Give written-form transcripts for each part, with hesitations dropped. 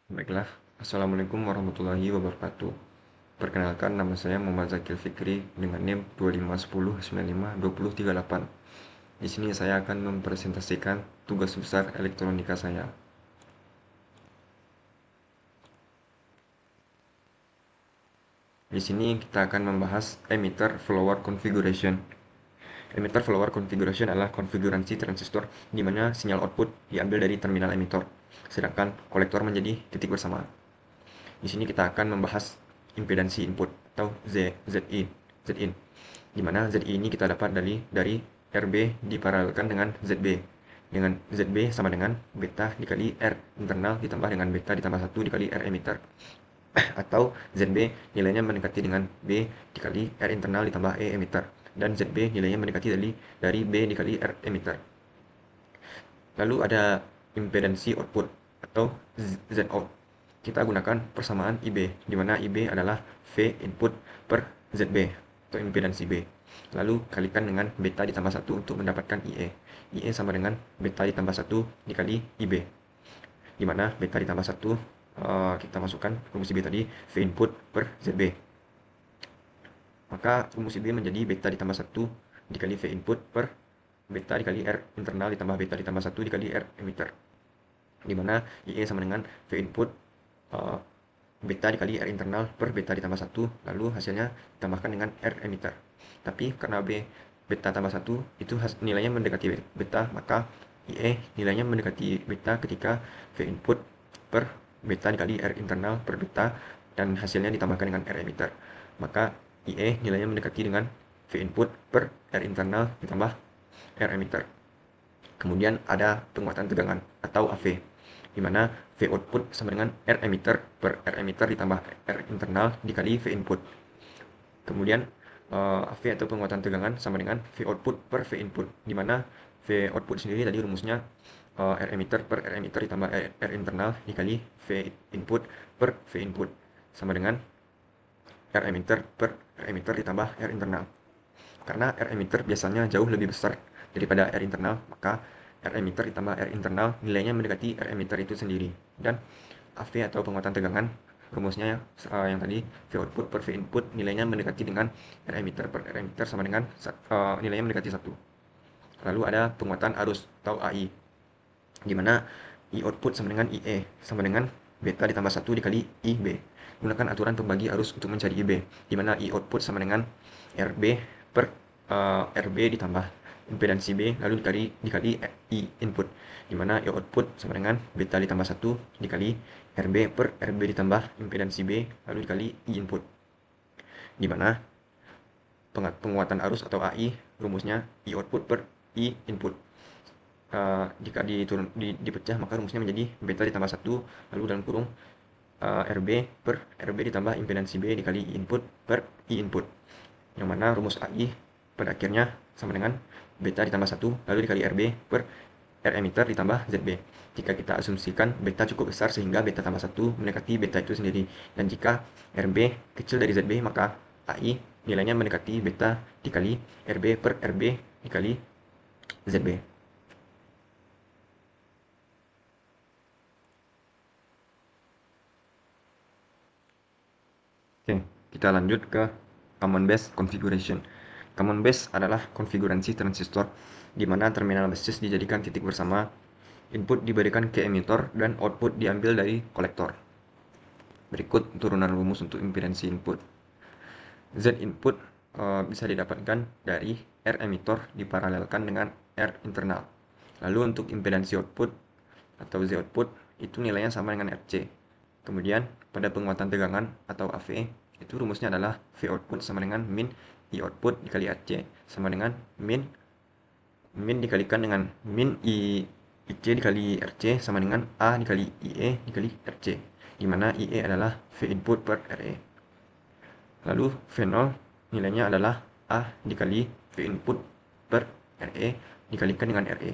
Baiklah, Assalamualaikum warahmatullahi wabarakatuh. Perkenalkan, nama saya Muhammad Zakil Fikri dengan NIM 2510952038. Di sini saya akan mempresentasikan tugas besar elektronika saya. Di sini kita akan membahas emitter flower configuration. Emitter flower configuration adalah konfigurasi transistor di mana sinyal output diambil dari terminal emitter, sedangkan kolektor menjadi titik bersama. Di sini kita akan membahas impedansi input atau Zin, di mana Zi ini kita dapat dari RB diparalelkan dengan ZB. Dengan ZB sama dengan beta dikali R internal ditambah dengan beta ditambah 1 dikali R emitter. Atau ZB nilainya mendekati dengan B dikali R internal ditambah E emitter. Dan ZB nilainya mendekati dari B dikali R emitter. Lalu ada impedansi output atau Zout. Kita gunakan persamaan IB, di mana IB adalah V input per ZB atau impedansi B. Lalu kalikan dengan beta ditambah 1 untuk mendapatkan IE. IE sama dengan beta ditambah 1 dikali IB, di mana beta ditambah 1 kita masukkan rumus IB tadi, V input per ZB. Maka rumus IB menjadi beta ditambah 1 dikali V input per beta dikali R internal ditambah beta ditambah 1 dikali R emitter, di mana IE sama dengan V input beta dikali R internal per beta ditambah 1, lalu hasilnya ditambahkan dengan R emitter. Tapi karena beta tambah 1 itu nilainya mendekati beta, maka IE nilainya mendekati beta ketika V input per beta dikali R internal per beta dan hasilnya ditambahkan dengan R emitter. Maka IE nilainya mendekati dengan V input per R internal ditambah R emitter. Kemudian ada penguatan tegangan atau AV, di mana V output sama dengan R emitter per R emitter ditambah R internal dikali V input. Kemudian AV atau penguatan tegangan sama dengan V output per V input, di mana V output sendiri tadi rumusnya R emitter per R emitter ditambah R internal dikali V input per V input, sama dengan R emitter per R emitter ditambah R internal. Karena R emitter biasanya jauh lebih besar daripada R internal, maka R emitter ditambah R internal nilainya mendekati R emitter itu sendiri. Dan AV atau penguatan tegangan rumusnya yang tadi V output per V input nilainya mendekati dengan R emitter per R emitter sama dengan nilainya mendekati 1. Lalu ada penguatan arus atau AI, di mana I output sama dengan IE sama dengan beta ditambah 1 dikali IB. Gunakan aturan pembagi arus untuk mencari IB, di mana I output sama dengan RB per RB ditambah impedansi B lalu dikali I input, di mana I output sama dengan beta ditambah 1 dikali RB per RB ditambah impedansi B lalu dikali I input, di mana penguatan arus atau AI rumusnya I output per I input. Jika dipecah maka rumusnya menjadi beta ditambah 1 lalu dalam kurung RB per RB ditambah impedansi B dikali I input per I input, yang mana rumus AI pada akhirnya sama dengan beta ditambah 1 lalu dikali RB per R emitter ditambah ZB. Jika kita asumsikan beta cukup besar sehingga beta tambah 1 mendekati beta itu sendiri, dan jika RB kecil dari ZB maka AI nilainya mendekati beta dikali RB per RB dikali ZB. Oke, kita lanjut ke common base configuration. Common base adalah konfigurasi transistor di mana terminal basis dijadikan titik bersama, input diberikan ke emitter, dan output diambil dari kolektor. Berikut turunan rumus untuk impedansi input. Z input bisa didapatkan dari R emitter diparalelkan dengan R internal. Lalu untuk impedansi output atau Z output itu nilainya sama dengan RC. Kemudian pada penguatan tegangan atau AV itu rumusnya adalah V output sama dengan min I output dikali RC sama dengan min dikalikan dengan min IC dikali RC sama dengan A dikali IE dikali RC, di mana IE adalah V input per RE. Lalu V0 nilainya adalah A dikali V input per RE dikalikan dengan RE,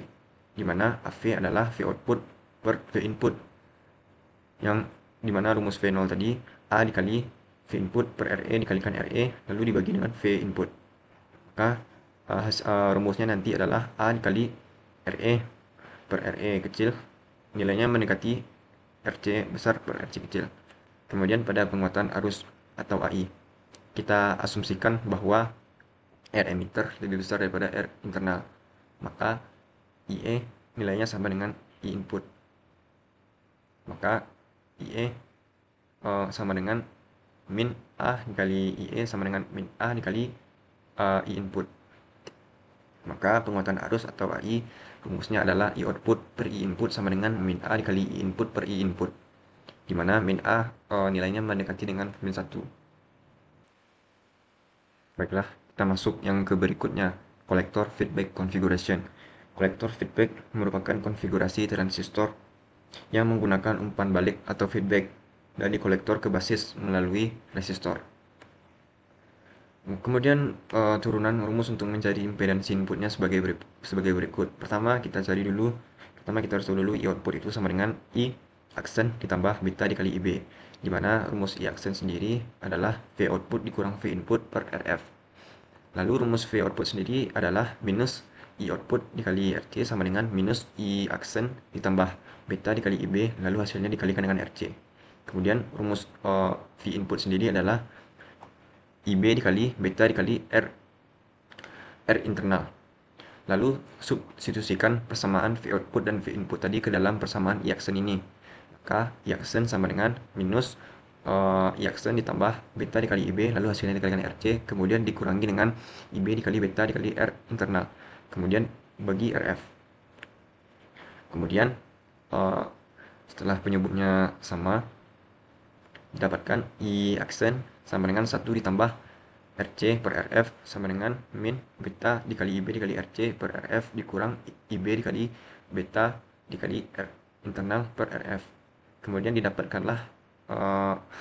di mana AV adalah V output per V input, yang dimana rumus V0 tadi A dikali V input per RE dikalikan RE lalu dibagi dengan V input. Maka rumusnya nanti adalah A dikali RE per RE kecil nilainya mendekati RC besar per RC kecil. Kemudian pada penguatan arus atau AI, kita asumsikan bahwa R emitter lebih besar daripada R internal. Maka IE nilainya sama dengan I input. Maka IE sama dengan min A dikali IE sama dengan min A dikali I input. Maka penguatan arus atau AI rumusnya adalah I output per I input sama dengan min A dikali I input per I input, di mana min A nilainya mendekati dengan min 1. Baiklah, kita masuk yang ke berikutnya, collector feedback configuration. Collector feedback merupakan konfigurasi transistor yang menggunakan umpan balik atau feedback dari kolektor ke basis melalui resistor. Kemudian turunan rumus untuk mencari impedansi inputnya sebagai berikut. Pertama kita harus tahu dulu I output itu sama dengan I aksen ditambah beta dikali IB, di mana rumus I aksen sendiri adalah V output dikurang V input per RF. Lalu rumus V output sendiri adalah minus I output dikali RC sama dengan minus I aksen ditambah beta dikali IB, lalu hasilnya dikalikan dengan RC. Kemudian rumus V input sendiri adalah IB dikali beta dikali R internal. Lalu substitusikan persamaan V output dan V input tadi ke dalam persamaan I aksen ini. Maka I aksen sama dengan minus I aksen ditambah beta dikali IB, lalu hasilnya dikalikan RC, kemudian dikurangi dengan IB dikali beta dikali R internal, kemudian bagi RF. Kemudian setelah penyebutnya sama, didapatkan I aksen sama dengan 1 ditambah RC per RF sama dengan min beta dikali IB dikali RC per RF dikurang IB dikali beta dikali R internal per RF. Kemudian didapatkanlah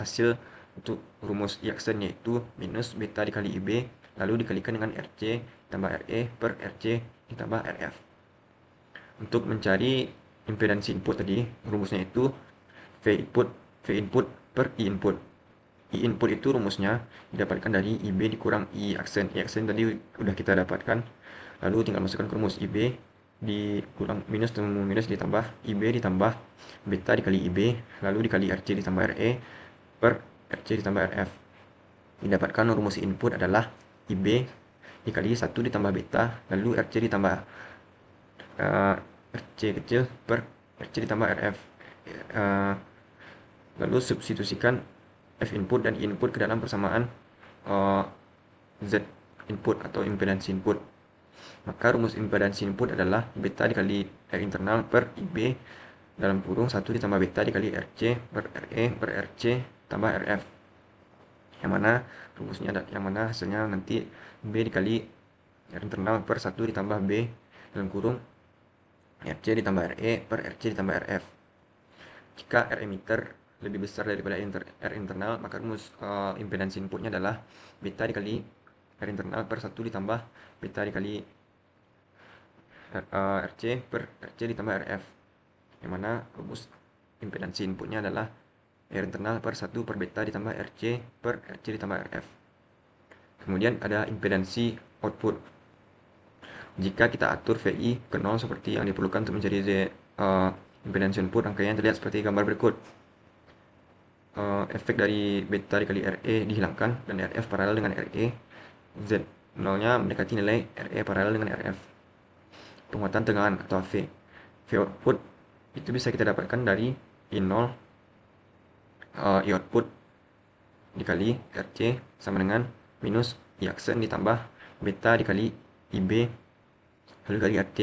hasil untuk rumus I aksen, yaitu minus beta dikali IB lalu dikalikan dengan RC tambah RE per RC ditambah RF. Untuk mencari impedansi input tadi, rumusnya itu V input per I input. I input itu rumusnya didapatkan dari IB dikurang I aksen. I aksen tadi udah kita dapatkan. Lalu tinggal masukkan ke rumus IB dikurang minus ditambah IB ditambah beta dikali IB lalu dikali RC ditambah RE per RC ditambah RF. Didapatkan rumus input adalah IB dikali 1 ditambah beta lalu RC ditambah RC kecil per RC ditambah RF. Lalu substitusikan F input dan I input ke dalam persamaan Z input atau impedansi input. Maka rumus impedansi input adalah beta dikali R internal per IB dalam kurung 1 ditambah beta dikali RC per RE per RC tambah RF. Yang mana hasilnya nanti B dikali R internal per 1 ditambah B dalam kurung RC ditambah RE per RC ditambah RF. Jika R emitter lebih besar daripada R internal, maka rumus impedansi inputnya adalah beta dikali R internal per 1 ditambah beta dikali RC per RC ditambah RF, yang mana rumus impedansi inputnya adalah R internal per 1 per beta ditambah RC per RC ditambah RF. Kemudian ada impedansi output. Jika kita atur VI ke 0 seperti yang diperlukan untuk mencari impedansi input, rangkaian terlihat seperti gambar berikut. Efek dari beta dikali RE dihilangkan dan RF paralel dengan RE. Z0 nya mendekati nilai RE paralel dengan RF. Penguatan tegangan atau V output itu bisa kita dapatkan dari I0 I output dikali RC sama dengan minus I aksen ditambah beta dikali IB lalu dikali RC.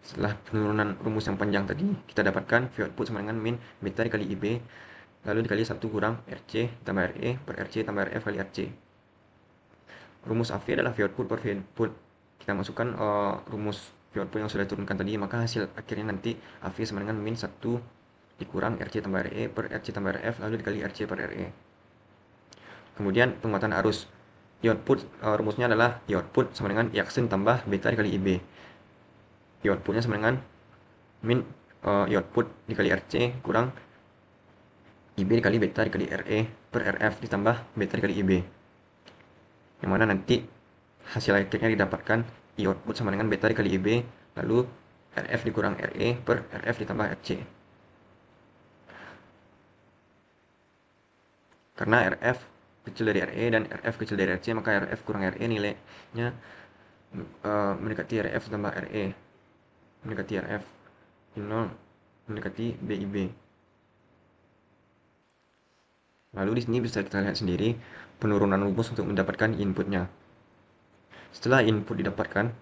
Setelah penurunan rumus yang panjang tadi, kita dapatkan V output sama dengan min beta dikali IB lalu dikali 1 kurang RC tambah RE per RC tambah RF kali RC. Rumus AV adalah V output per V input. Kita masukkan rumus V output yang sudah diturunkan tadi, maka hasil akhirnya nanti AV sama dengan min 1 dikurang RC tambah RE per RC tambah RF lalu dikali RC per RE. Kemudian penguatan arus. I output rumusnya adalah I output sama dengan I aksen tambah beta dikali IB. I outputnya sama dengan min I output dikali RC kurang IB dikali beta dikali RE per RF ditambah beta dikali IB, yang mana nanti hasil akhirnya didapatkan I output sama dengan beta dikali IB lalu RF dikurang RE per RF ditambah RC. Karena RF kecil dari RE dan RF kecil dari RC, maka RF kurang RE nilainya mendekati RF tambah RE, mendekati RF 0, mendekati BIB. Lalu di sini bisa kita lihat sendiri penurunan rumus untuk mendapatkan inputnya. Setelah input didapatkan,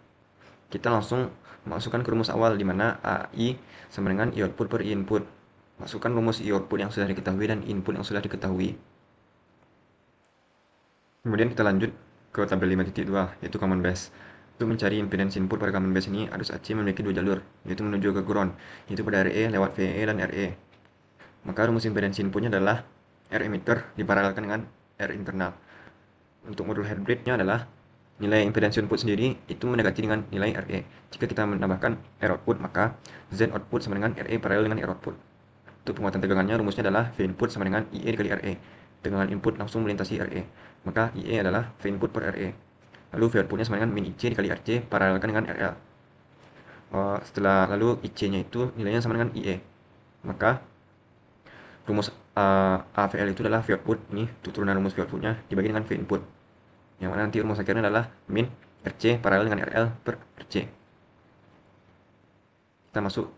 kita langsung masukkan ke rumus awal di mana AI sama dengan I output per I input. Masukkan rumus I output yang sudah diketahui dan input yang sudah diketahui. Kemudian kita lanjut ke tabel 5.2, yaitu common base. Untuk mencari impedance input pada common base ini, arus AC memiliki dua jalur, yaitu menuju ke ground, yaitu pada RE lewat VE dan RE. Maka rumus impedance inputnya adalah R emitter diparalelkan dengan R internal. Untuk modul hybridnya adalah nilai impedance input sendiri itu mendekati dengan nilai RE. Jika kita menambahkan R output, maka Z output sama dengan RE paralel dengan R output. Untuk penguatan tegangannya, rumusnya adalah V input sama dengan IE dikali RE. Tegangan input langsung melintasi RE. Maka IE adalah V input per RE. Lalu V outputnya sama dengan min IC dikali RC paralelkan dengan RL. Setelah lalu IC-nya itu nilainya sama dengan IE. Maka rumus AVL itu adalah V output. Ini turunan rumus V outputnya dibagi dengan V input. Yang mana nanti rumus akhirnya adalah min RC paralel dengan RL per RC. Kita masuk